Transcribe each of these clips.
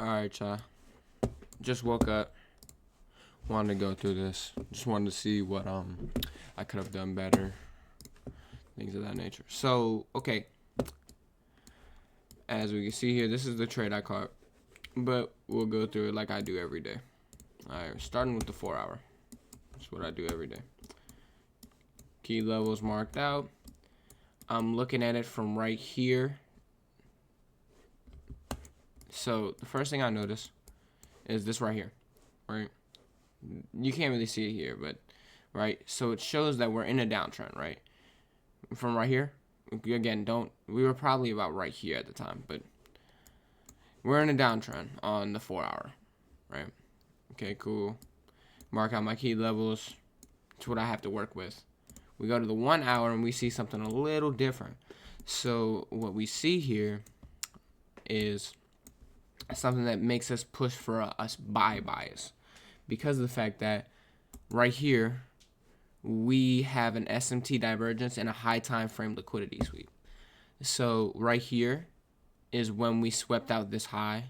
Alright, y'all. Just woke up. Wanted to go through this. Just wanted to see what I could have done better. Things of that nature. So, okay. As we can see here, this is the trade I caught. But we'll go through it like I do every day. Alright, starting with the 4 hour. That's what I do every day. Key levels marked out. I'm looking at it from right here. So the first thing I notice is this right here, right? You can't really see it here, but right. So it shows that we're in a downtrend, right? From right here, again, we were probably about right here at the time, but we're in a downtrend on the 4 hour, right? Okay, cool. Mark out my key levels. It's what I have to work with. We go to the 1 hour and we see something a little different. So what we see here is something that makes us push for us buy bias, because of the fact that right here we have an SMT divergence and a high time frame liquidity sweep. So right here is when we swept out this high,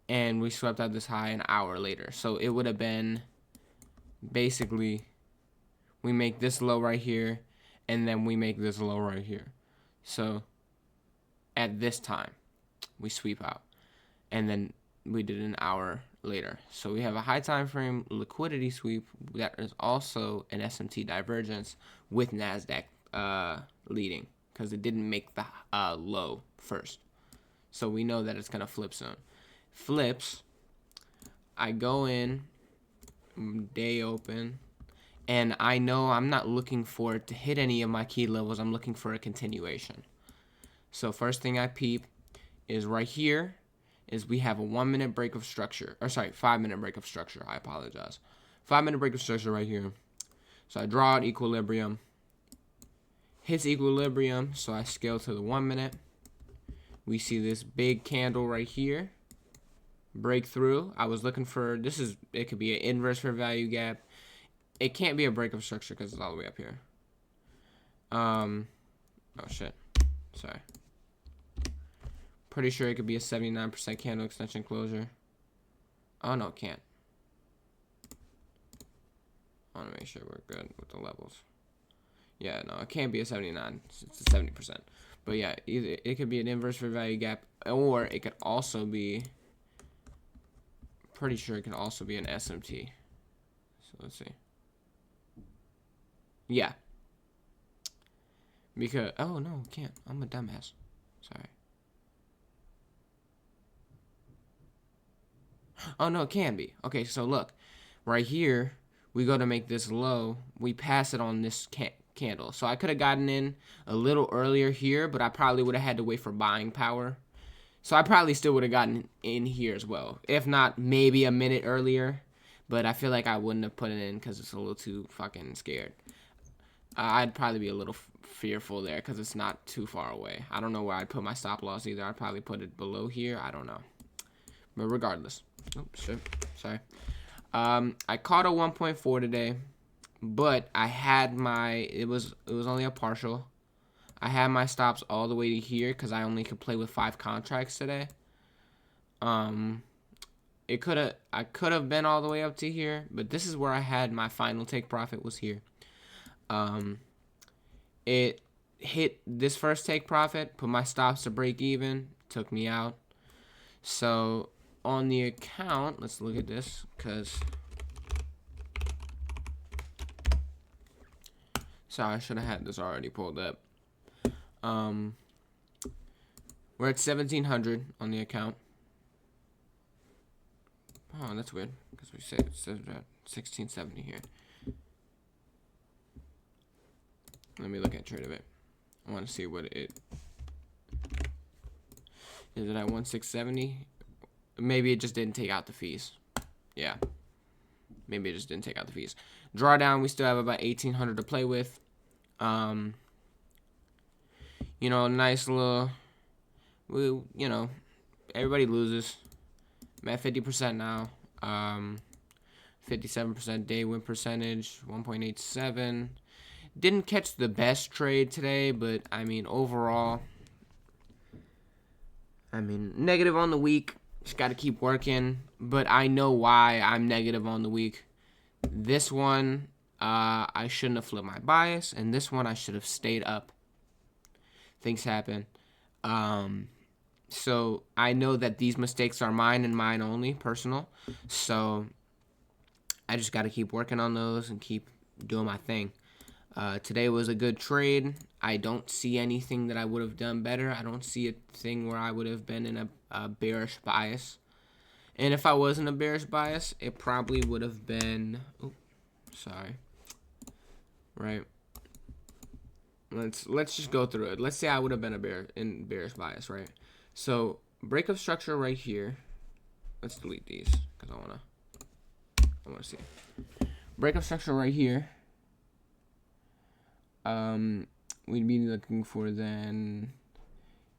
and we swept out this high an hour later. So it would have been basically we make this low right here, and then we make this low right here. So at this time we sweep out, and then we did an hour later. So we have a high time frame liquidity sweep that is also an SMT divergence with NASDAQ leading, because it didn't make the low first. So we know that it's going to flip soon. Flips, I go in, day open, and I know I'm not looking for it to hit any of my key levels. I'm looking for a continuation. So first thing I peep is right here is we have a 1 minute break of structure, or sorry, 5 minute break of structure. I apologize. 5 minute break of structure right here. So I draw out equilibrium. Hits equilibrium, so I scale to the 1 minute. We see this big candle right here. Breakthrough. I was looking for, it could be an inverse fair value gap. It can't be a break of structure because it's all the way up here. Oh shit. Sorry. Pretty sure it could be a 79% candle extension closure. Oh no, it can't. I want to make sure we're good with the levels. Yeah, no, it can't be a 79. It's a 70%. But yeah, either it could be an inverse fair value gap, or it could also be, pretty sure it could also be an SMT. So let's see. Yeah. Because, oh no, it can't. I'm a dumbass. Sorry. Oh no, it can be. Okay, so look, right here we go to make this low. We pass it on this candle. So I could have gotten in a little earlier here, but I probably would have had to wait for buying power. So I probably still would have gotten in here as well, if not maybe a minute earlier. But I feel like I wouldn't have put it in because it's a little too fucking scared. I'd probably be a little fearful there because it's not too far away. I don't know where I'd put my stop loss either. I'd probably put it below here. I don't know. But regardless. Oh, shit. Sorry. I caught a 1.4 today, but I had it was only a partial. I had my stops all the way to here because I only could play with 5 contracts today. I could have been all the way up to here, but this is where I had my final take profit, was here. It hit this first take profit, put my stops to break even, took me out. So on the account, let's look at this, because sorry, I should have had this already pulled up. We're at 1,700 on the account. Oh, that's weird, because we said it says at 1,670 here. Let me look at trade of it. I want to see what it is. It at 1,670? Maybe it just didn't take out the fees. Yeah, maybe it just didn't take out the fees. Drawdown, we still have about 1,800 to play with. You know, nice little, you know, everybody loses. I'm at 50% now. 57% day win percentage, 1.87. Didn't catch the best trade today, but I mean, overall, I mean, negative on the week. Just got to keep working. But I know why I'm negative on the week. This one, I shouldn't have flipped my bias. And this one, I should have stayed up. Things happen. So I know that these mistakes are mine and mine only, personal. So I just got to keep working on those and keep doing my thing. Today was a good trade. I don't see anything that I would have done better. I don't see a thing where I would have been in a bearish bias. And if I was in a bearish bias, it probably would have been... Oh, sorry. Right. Let's just go through it. Let's say I would have been in bearish bias, right? So breakup structure right here. Let's delete these because I wanna see. Breakup structure right here. We'd be looking for then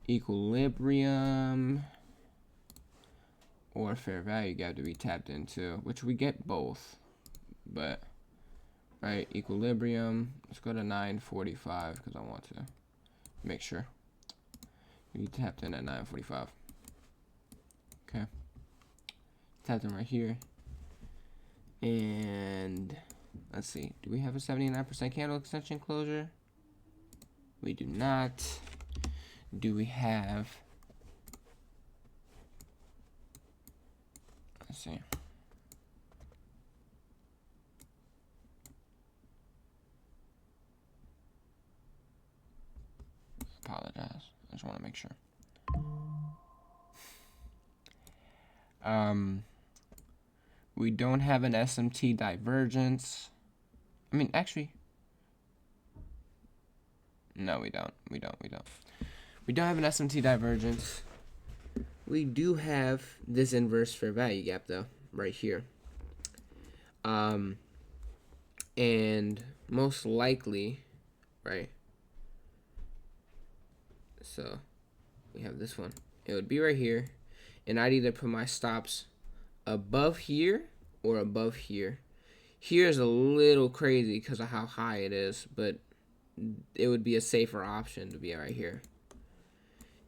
equilibrium or fair value gap to be tapped into, which we get both, but right, equilibrium. Let's go to 945 because I want to make sure we tapped in at 945. Okay, tapped in right here, and let's see. Do we have a 79% candle extension closure? We do not. Do we have? Let's see. Apologize. I just want to make sure. We don't have an SMT divergence. I mean, actually, no, we don't. We don't have an SMT divergence. We do have this inverse fair value gap though, right here. And most likely, right? So we have this one. It would be right here, and I'd either put my stops above here or above here. Here is a little crazy because of how high it is, but it would be a safer option to be right here.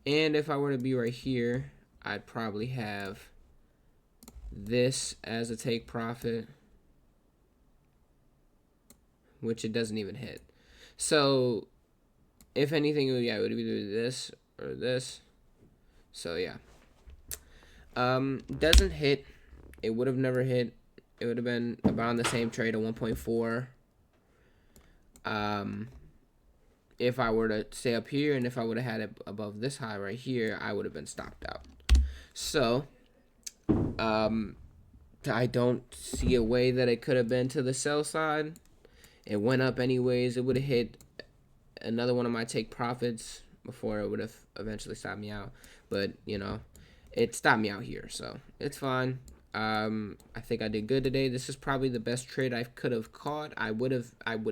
And if I were to be right here, I'd probably have this as a take profit, which it doesn't even hit. So if anything, yeah, it would be this or this. So yeah, doesn't hit. It would have never hit. It would have been about the same trade at 1.4. If I were to stay up here, and if I would have had it above this high right here, I would have been stopped out. So I don't see a way that it could have been to the sell side. It went up anyways. It would have hit another one of my take profits before it would have eventually stopped me out. But, you know, it stopped me out here, so it's fine. I think I did good today. This is probably the best trade I could have caught. I would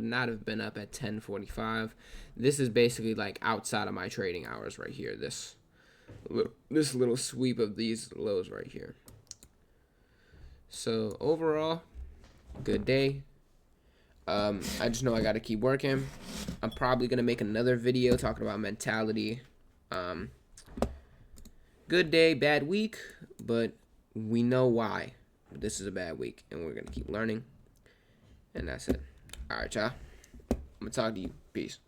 not have been up at 10:45. This is basically like outside of my trading hours right here. This little sweep of these lows right here. So overall, good day. I just know I got to keep working. I'm probably gonna make another video talking about mentality. Good day, bad week, but we know why this is a bad week, and we're gonna keep learning. And that's it. All right, y'all. I'm gonna talk to you. Peace.